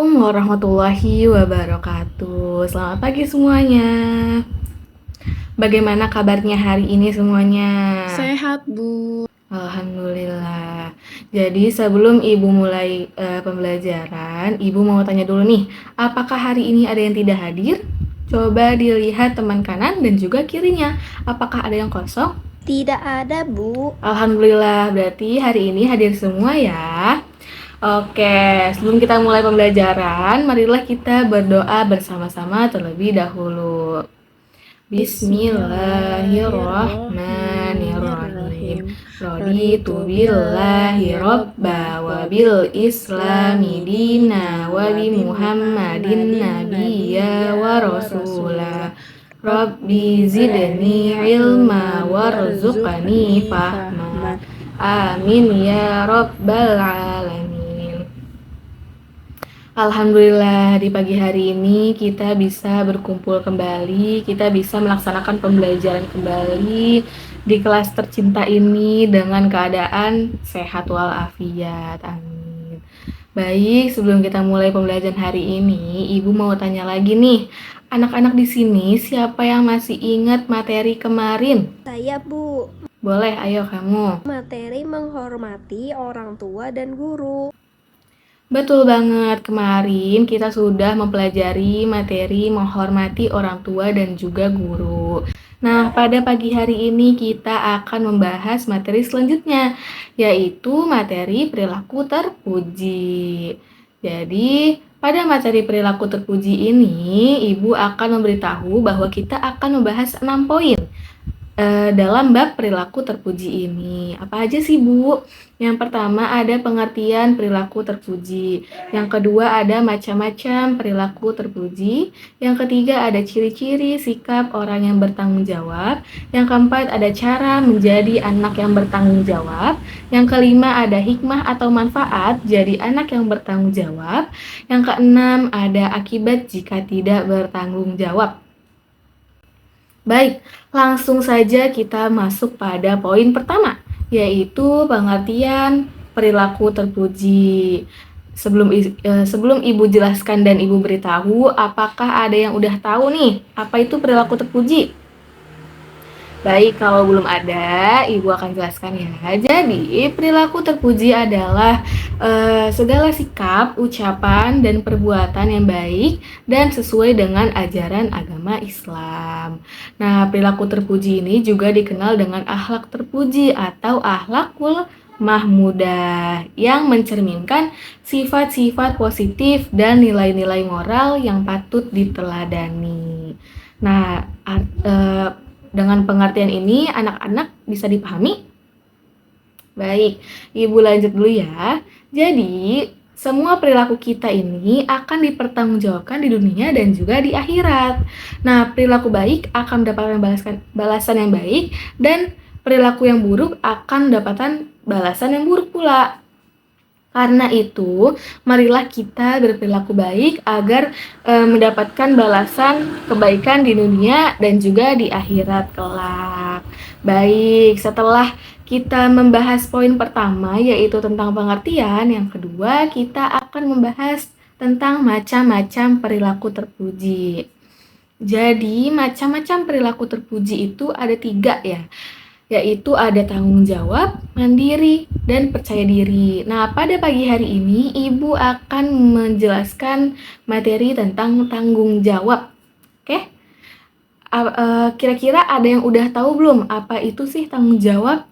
Assalamualaikum warahmatullahi wabarakatuh. Selamat pagi semuanya. Bagaimana kabarnya hari ini semuanya? Sehat, Bu. Alhamdulillah. Jadi sebelum Ibu mulai pembelajaran, Ibu mau tanya dulu nih, apakah hari ini ada yang tidak hadir? Coba dilihat teman kanan dan juga kirinya. Apakah ada yang kosong? Tidak ada, Bu. Alhamdulillah, berarti hari ini hadir semua ya. Oke, sebelum kita mulai pembelajaran, marilah kita berdoa bersama-sama terlebih dahulu. Bismillahirrahmanirrahim. Raditu billahi robba wa bil islami dina wa bi muhammadin nabiyya wa rasula. Rabbi zidni ilma warzuqni fahma. Amin ya rabbal alamin. Alhamdulillah di pagi hari ini kita bisa berkumpul kembali, kita bisa melaksanakan pembelajaran kembali di kelas tercinta ini dengan keadaan sehat walafiat. Amin. Baik, sebelum kita mulai pembelajaran hari ini, Ibu mau tanya lagi nih. Anak-anak di sini siapa yang masih ingat materi kemarin? Saya, Bu. Boleh, ayo kamu. Materi menghormati orang tua dan guru. Betul banget, kemarin kita sudah mempelajari materi menghormati orang tua dan juga guru. Nah, pada pagi hari ini kita akan membahas materi selanjutnya, yaitu materi perilaku terpuji. Jadi, pada materi perilaku terpuji ini, Ibu akan memberitahu bahwa kita akan membahas 6 poin dalam bab perilaku terpuji ini. Apa aja sih, Bu? Yang pertama ada pengertian perilaku terpuji. Yang kedua ada macam-macam perilaku terpuji. Yang ketiga ada ciri-ciri sikap orang yang bertanggung jawab. Yang keempat ada cara menjadi anak yang bertanggung jawab. Yang kelima ada hikmah atau manfaat jadi anak yang bertanggung jawab. Yang keenam ada akibat jika tidak bertanggung jawab. Baik, langsung saja kita masuk pada poin pertama, yaitu pengertian perilaku terpuji. Sebelum Ibu jelaskan dan Ibu beritahu, apakah ada yang udah tahu nih, apa itu perilaku terpuji? Baik, kalau belum ada, Ibu akan jelaskan ya. Jadi, perilaku terpuji adalah segala sikap, ucapan, dan perbuatan yang baik dan sesuai dengan ajaran agama Islam. Nah, perilaku terpuji ini juga dikenal dengan akhlak terpuji atau akhlakul mahmudah yang mencerminkan sifat-sifat positif dan nilai-nilai moral yang patut diteladani. Nah, dengan pengertian ini anak-anak bisa dipahami? Baik, Ibu lanjut dulu ya. Jadi, semua perilaku kita ini akan dipertanggungjawabkan di dunia dan juga di akhirat. Nah, perilaku baik akan mendapatkan balasan yang baik dan perilaku yang buruk akan mendapatkan balasan yang buruk pula. Karena itu, marilah kita berperilaku baik agar mendapatkan balasan kebaikan di dunia dan juga di akhirat kelak. Baik, setelah kita membahas poin pertama yaitu tentang pengertian, yang kedua kita akan membahas tentang macam-macam perilaku terpuji. Jadi, macam-macam perilaku terpuji itu ada 3 ya, yaitu ada tanggung jawab, mandiri, dan percaya diri. Nah, pada pagi hari ini Ibu akan menjelaskan materi tentang tanggung jawab. Oke? Kira-kira ada yang udah tahu belum apa itu sih tanggung jawab?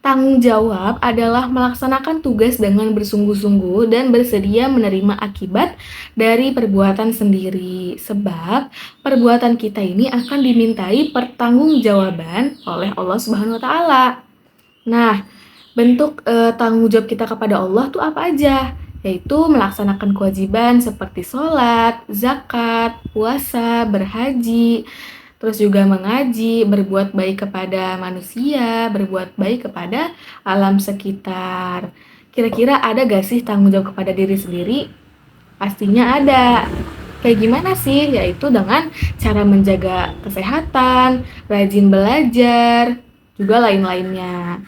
Tanggung jawab adalah melaksanakan tugas dengan bersungguh-sungguh dan bersedia menerima akibat dari perbuatan sendiri. Sebab perbuatan kita ini akan dimintai pertanggungjawaban oleh Allah Subhanahu wa taala. Nah, bentuk tanggung jawab kita kepada Allah tuh apa aja? Yaitu melaksanakan kewajiban seperti sholat, zakat, puasa, berhaji, terus juga mengaji, berbuat baik kepada manusia, berbuat baik kepada alam sekitar. Kira-kira ada gak sih tanggung jawab kepada diri sendiri? Pastinya ada. Kayak gimana sih? Yaitu dengan cara menjaga kesehatan, rajin belajar, juga lain-lainnya.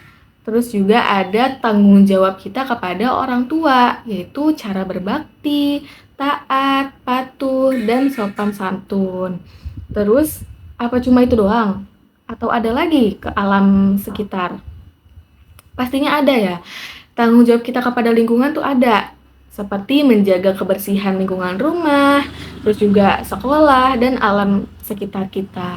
Terus juga ada tanggung jawab kita kepada orang tua, yaitu cara berbakti, taat, patuh, dan sopan santun. Terus, apa cuma itu doang? Atau ada lagi ke alam sekitar? Pastinya ada ya. Tanggung jawab kita kepada lingkungan tuh ada. Seperti menjaga kebersihan lingkungan rumah, terus juga sekolah, dan alam sekitar kita.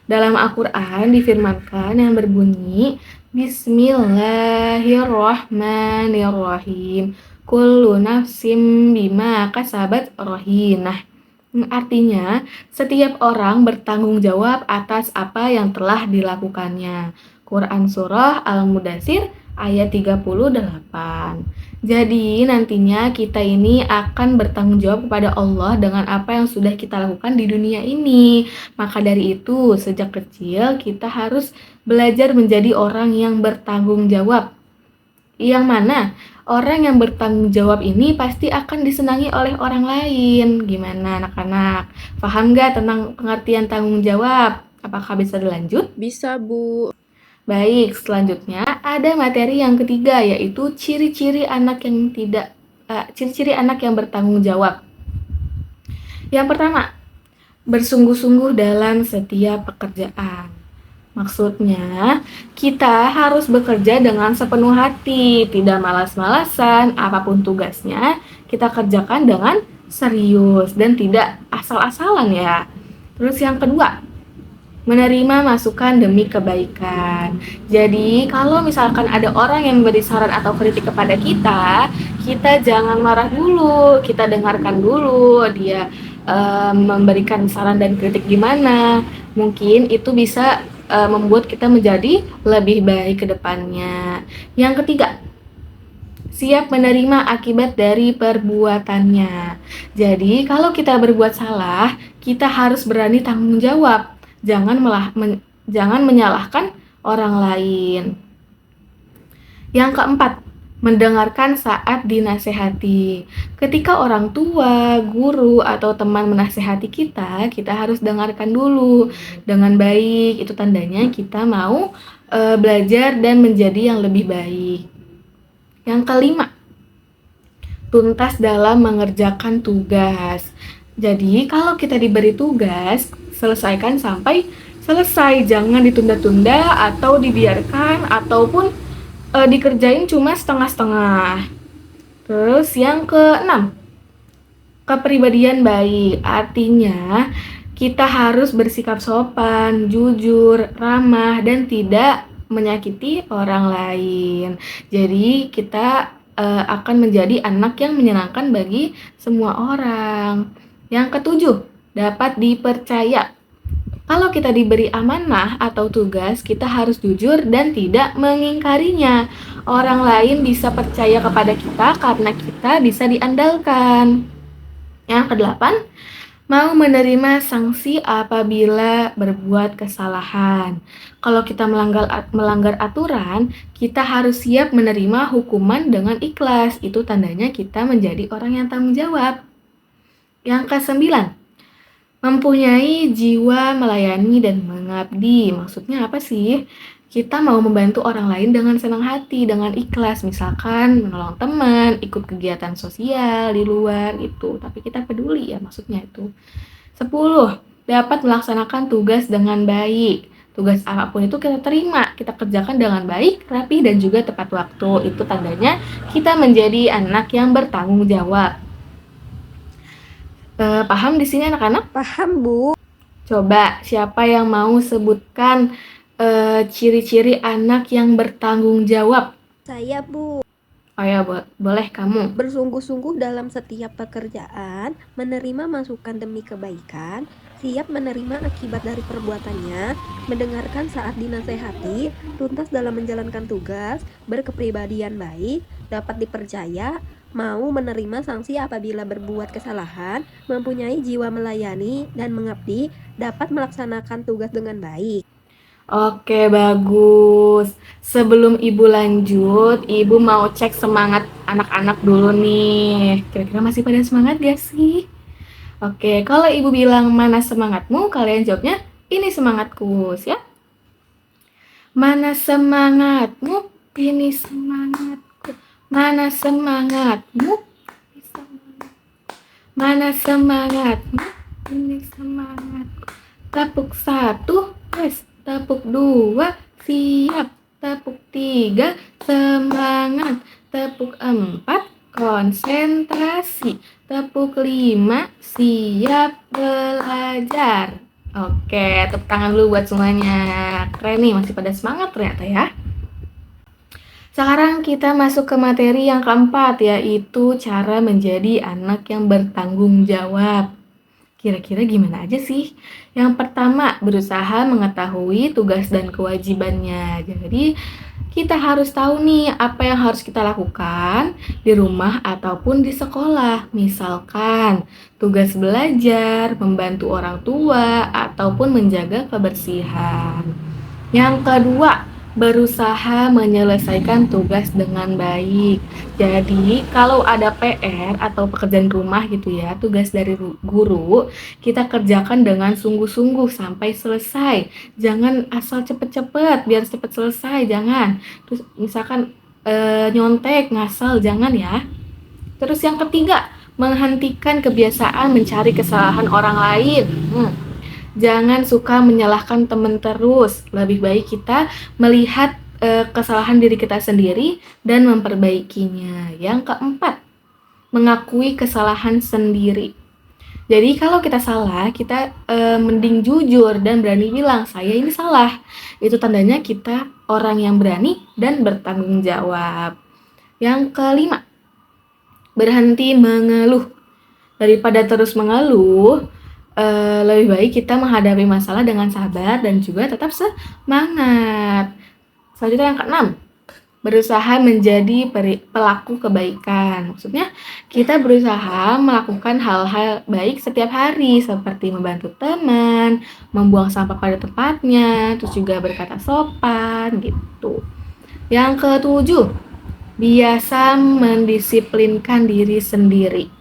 Dalam Al-Quran difirmankan yang berbunyi, Bismillahirrahmanirrahim. Kullu nafsim bima kasabat rohinah. Artinya, setiap orang bertanggung jawab atas apa yang telah dilakukannya. Quran Surah Al-Mudathir ayat 38. Jadi nantinya kita ini akan bertanggung jawab kepada Allah dengan apa yang sudah kita lakukan di dunia ini. Maka dari itu, sejak kecil kita harus belajar menjadi orang yang bertanggung jawab. Yang mana orang yang bertanggung jawab ini pasti akan disenangi oleh orang lain. Gimana anak-anak? Paham gak tentang pengertian tanggung jawab? Apakah bisa dilanjut? Bisa, Bu. Baik, selanjutnya ada materi yang ketiga, yaitu ciri-ciri anak yang bertanggung jawab. Yang pertama, bersungguh-sungguh dalam setiap pekerjaan. Maksudnya, kita harus bekerja dengan sepenuh hati, tidak malas-malasan, apapun tugasnya, kita kerjakan dengan serius dan tidak asal-asalan ya. Terus yang kedua, menerima masukan demi kebaikan. Jadi, kalau misalkan ada orang yang memberi saran atau kritik kepada kita jangan marah dulu, kita dengarkan dulu dia memberikan saran dan kritik gimana. Mungkin itu bisa membuat kita menjadi lebih baik ke depannya. Yang ketiga, siap menerima akibat dari perbuatannya. Jadi, kalau kita berbuat salah, kita harus berani tanggung jawab. Jangan menyalahkan orang lain. Yang keempat, mendengarkan saat dinasehati. Ketika orang tua, guru, atau teman menasehati kita harus dengarkan dulu dengan baik. Itu tandanya kita mau belajar dan menjadi yang lebih baik. Yang kelima, tuntas dalam mengerjakan tugas. Jadi, kalau kita diberi tugas, selesaikan sampai selesai. Jangan ditunda-tunda atau dibiarkan ataupun dikerjain cuma setengah-setengah. Terus yang keenam, kepribadian baik. Artinya kita harus bersikap sopan, jujur, ramah, dan tidak menyakiti orang lain. Jadi kita akan menjadi anak yang menyenangkan bagi semua orang. Yang ketujuh, dapat dipercaya. Kalau kita diberi amanah atau tugas, kita harus jujur dan tidak mengingkarinya. Orang lain bisa percaya kepada kita karena kita bisa diandalkan. Yang kedelapan, mau menerima sanksi apabila berbuat kesalahan. Kalau kita melanggar aturan, kita harus siap menerima hukuman dengan ikhlas. Itu tandanya kita menjadi orang yang tanggung jawab. Yang kesembilan, mempunyai jiwa melayani dan mengabdi. Maksudnya apa sih? Kita mau membantu orang lain dengan senang hati, dengan ikhlas. Misalkan menolong teman, ikut kegiatan sosial di luar itu. Tapi kita peduli ya maksudnya itu. 10. Dapat melaksanakan tugas dengan baik. Tugas apapun itu kita terima, kita kerjakan dengan baik, rapi, dan juga tepat waktu. Itu tandanya kita menjadi anak yang bertanggung jawab. Paham di sini anak-anak? Paham, Bu. Coba siapa yang mau sebutkan ciri-ciri anak yang bertanggung jawab? Saya, Bu. Oh ya, boleh kamu. Bersungguh-sungguh dalam setiap pekerjaan, menerima masukan demi kebaikan, siap menerima akibat dari perbuatannya, mendengarkan saat dinasehati, tuntas dalam menjalankan tugas, berkepribadian baik, dapat dipercaya, mau menerima sanksi apabila berbuat kesalahan, mempunyai jiwa melayani dan mengabdi, dapat melaksanakan tugas dengan baik. Oke, bagus. Sebelum Ibu lanjut, Ibu mau cek semangat anak-anak dulu nih. Kira-kira masih pada semangat gak sih? Oke, kalau Ibu bilang mana semangatmu, kalian jawabnya ini semangatku, ya. Mana semangatmu? Ini semangatku. Mana semangatmu? Mana semangatmu? Ini semangatku. Tepuk 1, yes. Tepuk 2, siap. Tepuk 3, semangat. Tepuk 4, konsentrasi. Tepuk 5, siap belajar. Oke, tepuk tangan dulu buat semuanya. Keren nih, masih pada semangat ternyata ya. Sekarang kita masuk ke materi yang keempat, yaitu cara menjadi anak yang bertanggung jawab. Kira-kira gimana aja sih? Yang pertama, berusaha mengetahui tugas dan kewajibannya. Jadi, kita harus tahu nih apa yang harus kita lakukan di rumah ataupun di sekolah. Misalkan, tugas belajar, membantu orang tua, ataupun menjaga kebersihan. Yang kedua, berusaha menyelesaikan tugas dengan baik. Jadi, kalau ada PR atau pekerjaan rumah gitu ya, tugas dari guru, kita kerjakan dengan sungguh-sungguh sampai selesai. Jangan asal cepet-cepet, biar cepet selesai, jangan. Terus misalkan nyontek, ngasal, jangan ya. Terus yang ketiga, menghentikan kebiasaan mencari kesalahan orang lain. Jangan suka menyalahkan teman terus. Lebih baik kita melihat kesalahan diri kita sendiri dan memperbaikinya. Yang keempat, mengakui kesalahan sendiri. Jadi kalau kita salah, kita mending jujur dan berani bilang, saya ini salah. Itu tandanya kita orang yang berani dan bertanggung jawab. Yang kelima, berhenti mengeluh. Daripada terus mengeluh, lebih baik kita menghadapi masalah dengan sabar dan juga tetap semangat. Selanjutnya yang keenam, berusaha menjadi pelaku kebaikan. Maksudnya kita berusaha melakukan hal-hal baik setiap hari seperti membantu teman, membuang sampah pada tempatnya, terus juga berkata sopan gitu. Yang ketujuh, biasa mendisiplinkan diri sendiri.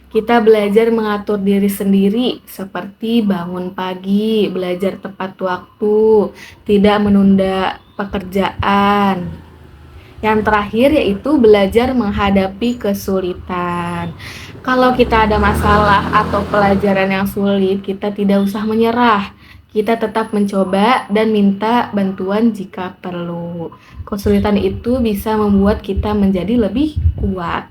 Kita belajar mengatur diri sendiri, seperti bangun pagi, belajar tepat waktu, tidak menunda pekerjaan. Yang terakhir yaitu belajar menghadapi kesulitan. Kalau kita ada masalah atau pelajaran yang sulit, kita tidak usah menyerah. Kita tetap mencoba dan minta bantuan jika perlu. Kesulitan itu bisa membuat kita menjadi lebih kuat.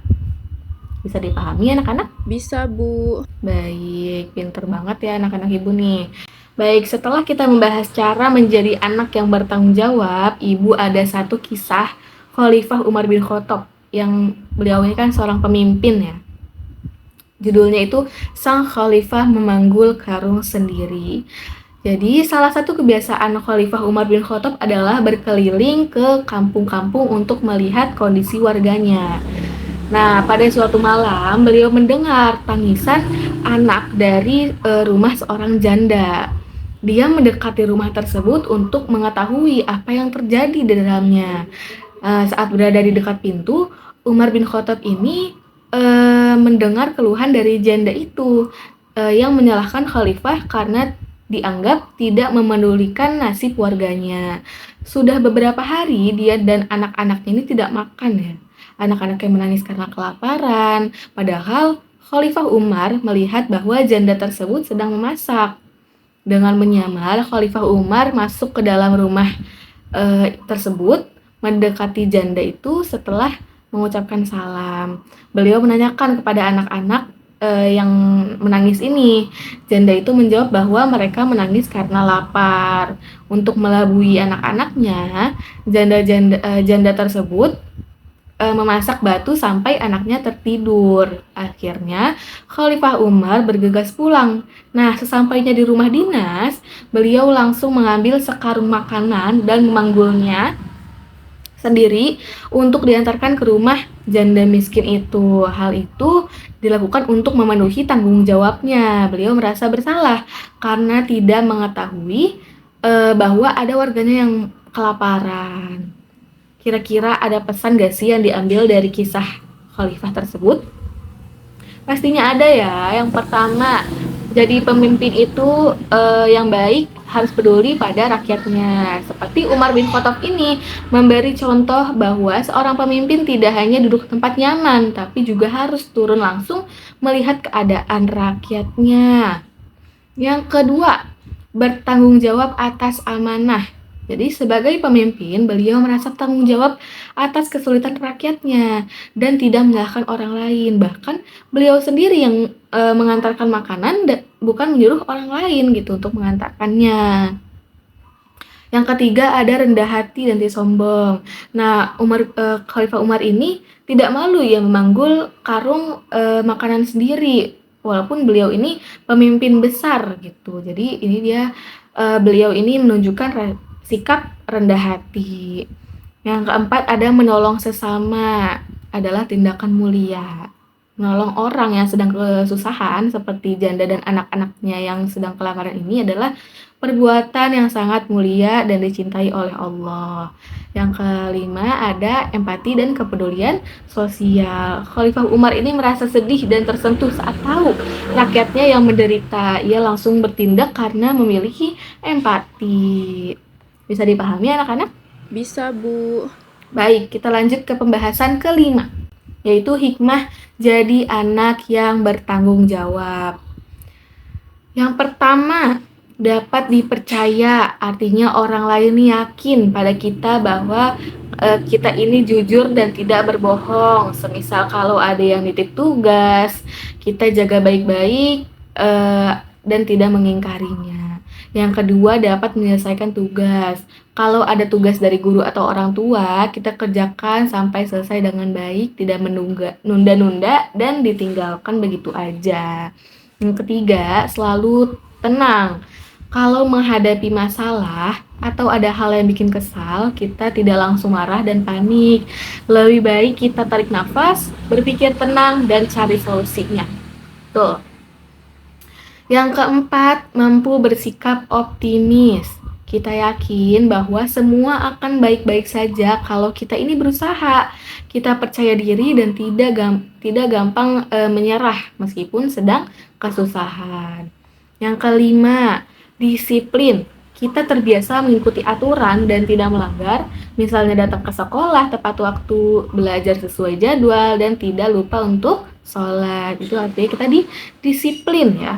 Bisa dipahami anak-anak? Bisa, Bu. Baik, pinter banget ya anak-anak ibu nih. Baik, setelah kita membahas cara menjadi anak yang bertanggung jawab, ibu ada satu kisah Khalifah Umar bin Khattab yang beliau ini kan seorang pemimpin ya. Judulnya itu Sang Khalifah Memanggul Karung Sendiri. Jadi salah satu kebiasaan Khalifah Umar bin Khattab adalah berkeliling ke kampung-kampung untuk melihat kondisi warganya. Nah, pada suatu malam beliau mendengar tangisan anak dari rumah seorang janda. Dia mendekati rumah tersebut untuk mengetahui apa yang terjadi di dalamnya. Saat berada di dekat pintu, Umar bin Khattab ini mendengar keluhan dari janda itu yang menyalahkan khalifah karena dianggap tidak memedulikan nasib warganya. Sudah beberapa hari dia dan anak-anaknya ini tidak makan ya. Anak-anaknya menangis karena kelaparan, padahal Khalifah Umar melihat bahwa janda tersebut sedang memasak. Dengan menyamar, Khalifah Umar masuk ke dalam rumah tersebut, mendekati janda itu setelah mengucapkan salam. Beliau menanyakan kepada anak-anak yang menangis ini. Janda itu menjawab bahwa mereka menangis karena lapar. Untuk melabui anak-anaknya, janda tersebut memasak batu sampai anaknya tertidur. Akhirnya Khalifah Umar bergegas pulang. Nah, sesampainya di rumah dinas, beliau langsung mengambil sekarung makanan dan memanggulnya sendiri untuk diantarkan ke rumah janda miskin itu. Hal itu dilakukan untuk memenuhi tanggung jawabnya. Beliau merasa bersalah karena tidak mengetahui bahwa ada warganya yang kelaparan. Kira-kira ada pesan gak sih yang diambil dari kisah khalifah tersebut? Pastinya ada ya. Yang pertama, Jadi pemimpin itu yang baik harus peduli pada rakyatnya. Seperti Umar bin Khattab ini memberi contoh bahwa seorang pemimpin tidak hanya duduk tempat nyaman, tapi juga harus turun langsung melihat keadaan rakyatnya. Yang kedua, bertanggung jawab atas amanah. Jadi sebagai pemimpin, beliau merasa tanggung jawab atas kesulitan rakyatnya dan tidak menyalahkan orang lain. Bahkan beliau sendiri yang mengantarkan makanan dan bukan menyuruh orang lain gitu untuk mengantarkannya. Yang ketiga ada rendah hati dan tidak sombong. Nah, Khalifah Umar ini tidak malu ya memanggul karung makanan sendiri, walaupun beliau ini pemimpin besar gitu. Jadi ini beliau ini menunjukkan sikap rendah hati. Yang keempat ada menolong sesama, adalah tindakan mulia. Menolong orang yang sedang kesusahan seperti janda dan anak-anaknya yang sedang kelaparan ini adalah perbuatan yang sangat mulia dan dicintai oleh Allah. Yang kelima ada empati dan kepedulian sosial. Khalifah Umar ini merasa sedih dan tersentuh saat tahu rakyatnya yang menderita. Ia langsung bertindak karena memiliki empati. Bisa dipahami anak-anak? Bisa, Bu. Baik, kita lanjut ke pembahasan kelima, yaitu hikmah jadi anak yang bertanggung jawab. Yang pertama, dapat dipercaya, artinya orang lain yakin pada kita bahwa kita ini jujur dan tidak berbohong. Semisal kalau ada yang nitip tugas, kita jaga baik-baik dan tidak mengingkarinya. Yang kedua, dapat menyelesaikan tugas. Kalau ada tugas dari guru atau orang tua, kita kerjakan sampai selesai dengan baik, tidak nunda-nunda dan ditinggalkan begitu aja. Yang ketiga, selalu tenang. Kalau menghadapi masalah atau ada hal yang bikin kesal, kita tidak langsung marah dan panik. Lebih baik kita tarik nafas, berpikir tenang, dan cari solusinya. Tuh. Yang keempat, mampu bersikap optimis. Kita yakin bahwa semua akan baik-baik saja kalau kita ini berusaha. Kita percaya diri dan tidak gampang menyerah meskipun sedang kesusahan. Yang kelima, disiplin. Kita terbiasa mengikuti aturan dan tidak melanggar, misalnya datang ke sekolah tepat waktu, belajar sesuai jadwal, dan tidak lupa untuk sholat. Itu artinya kita disiplin ya.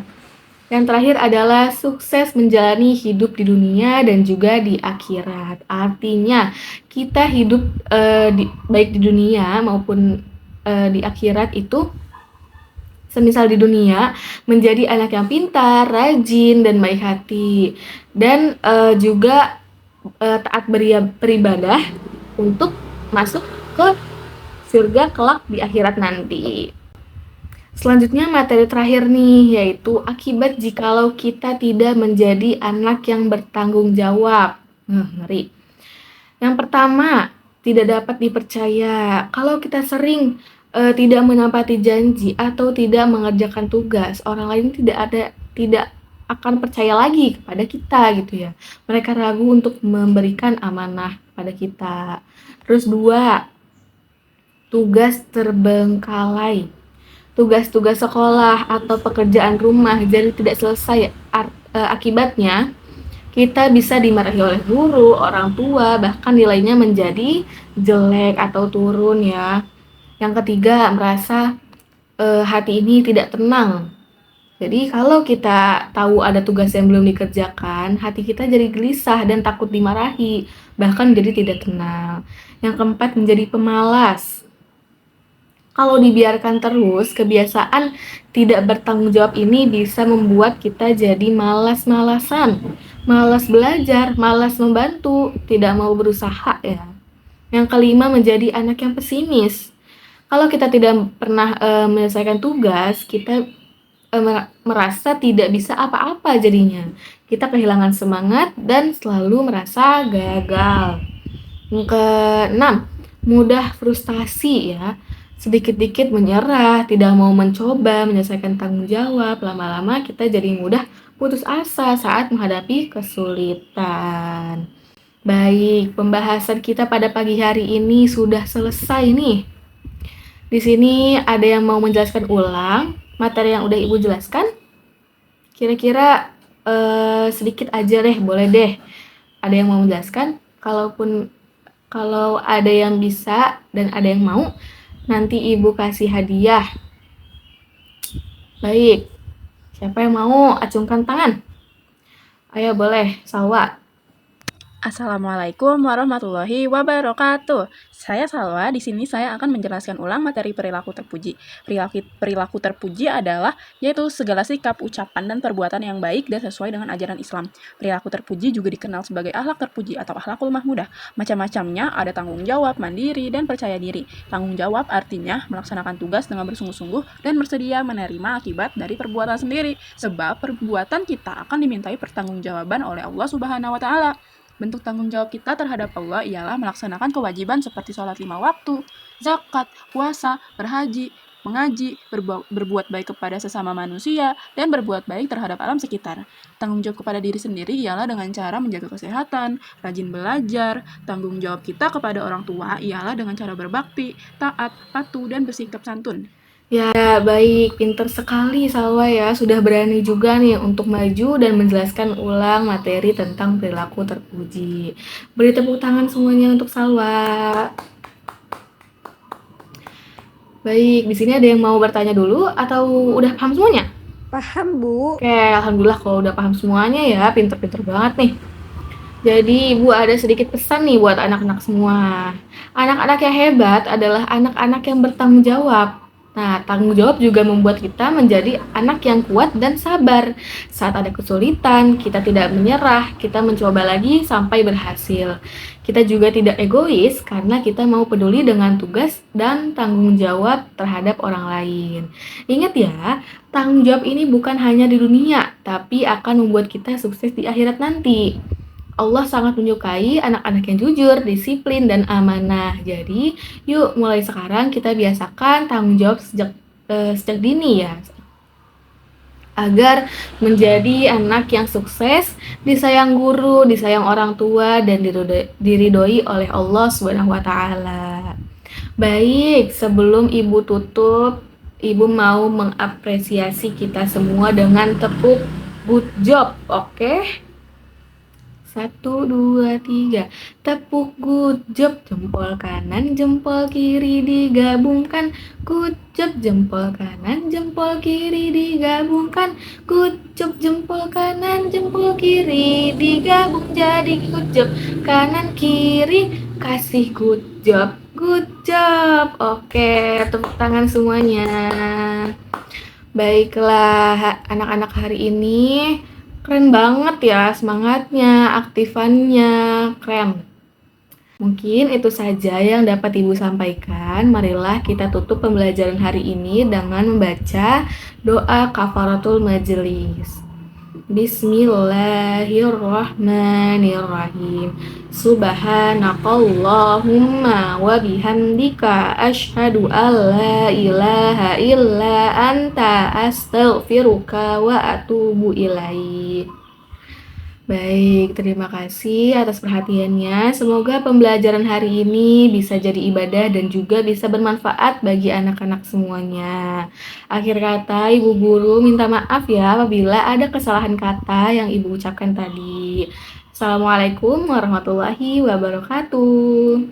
Yang terakhir adalah sukses menjalani hidup di dunia dan juga di akhirat. Artinya kita hidup baik di dunia maupun di akhirat itu, semisal di dunia menjadi anak yang pintar, rajin, dan baik hati, dan juga taat beribadah untuk masuk ke surga kelak di akhirat nanti. Selanjutnya materi terakhir nih, yaitu akibat jikalau kita tidak menjadi anak yang bertanggung jawab. Ngeri. Yang pertama, tidak dapat dipercaya. Kalau kita sering tidak menepati janji atau tidak mengerjakan tugas, orang lain tidak akan percaya lagi kepada kita gitu ya. Mereka ragu untuk memberikan amanah pada kita. Terus 2, tugas terbengkalai. Tugas-tugas sekolah atau pekerjaan rumah jadi tidak selesai, akibatnya kita bisa dimarahi oleh guru, orang tua, bahkan nilainya menjadi jelek atau turun ya. Yang ketiga, merasa hati ini tidak tenang. Jadi kalau kita tahu ada tugas yang belum dikerjakan, hati kita jadi gelisah dan takut dimarahi, bahkan jadi tidak tenang. Yang keempat, menjadi pemalas. Kalau dibiarkan terus, kebiasaan tidak bertanggung jawab ini bisa membuat kita jadi malas-malasan, malas belajar, malas membantu, tidak mau berusaha ya. Yang kelima, menjadi anak yang pesimis. Kalau kita tidak pernah menyelesaikan tugas, kita merasa tidak bisa apa-apa jadinya. Kita kehilangan semangat dan selalu merasa gagal. Yang keenam, mudah frustasi ya. Sedikit-dikit menyerah, tidak mau mencoba menyelesaikan tanggung jawab, lama-lama kita jadi mudah putus asa saat menghadapi kesulitan. Baik, pembahasan kita pada pagi hari ini sudah selesai nih. Di sini ada yang mau menjelaskan ulang materi yang udah Ibu jelaskan? Kira-kira sedikit aja deh, boleh deh. Ada yang mau menjelaskan? Kalau ada yang bisa dan ada yang mau, nanti Ibu kasih hadiah. Baik, siapa yang mau? Acungkan tangan. Ayo boleh, Salwa. Assalamualaikum warahmatullahi wabarakatuh. Saya Salwa. Di sini saya akan menjelaskan ulang materi perilaku terpuji. Perilaku terpuji adalah yaitu segala sikap, ucapan, dan perbuatan yang baik dan sesuai dengan ajaran Islam. Perilaku terpuji juga dikenal sebagai akhlak terpuji atau akhlakul mahmudah. Macam-macamnya ada tanggung jawab, mandiri, dan percaya diri. Tanggung jawab artinya melaksanakan tugas dengan bersungguh-sungguh dan bersedia menerima akibat dari perbuatan sendiri. Sebab perbuatan kita akan dimintai pertanggungjawaban oleh Allah Subhanahu wa Ta'ala. Bentuk tanggung jawab kita terhadap Allah ialah melaksanakan kewajiban seperti sholat 5 waktu, zakat, puasa, berhaji, mengaji, berbuat baik kepada sesama manusia, dan berbuat baik terhadap alam sekitar. Tanggung jawab kepada diri sendiri ialah dengan cara menjaga kesehatan, rajin belajar. Tanggung jawab kita kepada orang tua ialah dengan cara berbakti, taat, patuh, dan bersikap santun. Ya, baik. Pinter sekali Salwa ya. Sudah berani juga nih untuk maju dan menjelaskan ulang materi tentang perilaku terpuji. Beri tepuk tangan semuanya untuk Salwa. Baik, di sini ada yang mau bertanya dulu atau udah paham semuanya? Paham, Bu. Oke, alhamdulillah kalau udah paham semuanya ya. Pinter-pinter banget nih. Jadi Ibu ada sedikit pesan nih buat anak-anak semua. Anak-anak yang hebat adalah anak-anak yang bertanggung jawab. Nah, tanggung jawab juga membuat kita menjadi anak yang kuat dan sabar. Saat ada kesulitan, kita tidak menyerah, kita mencoba lagi sampai berhasil. Kita juga tidak egois karena kita mau peduli dengan tugas dan tanggung jawab terhadap orang lain. Ingat ya, tanggung jawab ini bukan hanya di dunia, tapi akan membuat kita sukses di akhirat nanti. Allah sangat menyukai anak-anak yang jujur, disiplin, dan amanah. Jadi, yuk mulai sekarang kita biasakan tanggung jawab sejak dini ya, agar menjadi anak yang sukses, disayang guru, disayang orang tua, dan diridhoi oleh Allah Subhanahu wa Ta'ala. Baik, sebelum Ibu tutup, Ibu mau mengapresiasi kita semua dengan tepuk good job, oke? 1, 2, 3. Tepuk good job. Jempol kanan, jempol kiri digabungkan. Good job. Jempol kanan, jempol kiri digabungkan. Good job. Jempol kanan, jempol kiri digabung jadi good job. Kanan kiri kasih good job. Good job. Oke, tepuk tangan semuanya. Baiklah, anak-anak hari ini keren banget ya semangatnya, aktifannya, keren. Mungkin itu saja yang dapat Ibu sampaikan. Marilah kita tutup pembelajaran hari ini dengan membaca doa kafaratul majelis. Bismillahirrahmanirrahim. Subhanakallahumma wa bihamdika asyhadu an la ilaha illa anta astaghfiruka wa atubu ilaik. Baik, terima kasih atas perhatiannya. Semoga pembelajaran hari ini bisa jadi ibadah dan juga bisa bermanfaat bagi anak-anak semuanya. Akhir kata, Ibu Guru minta maaf ya apabila ada kesalahan kata yang Ibu ucapkan tadi. Assalamualaikum warahmatullahi wabarakatuh.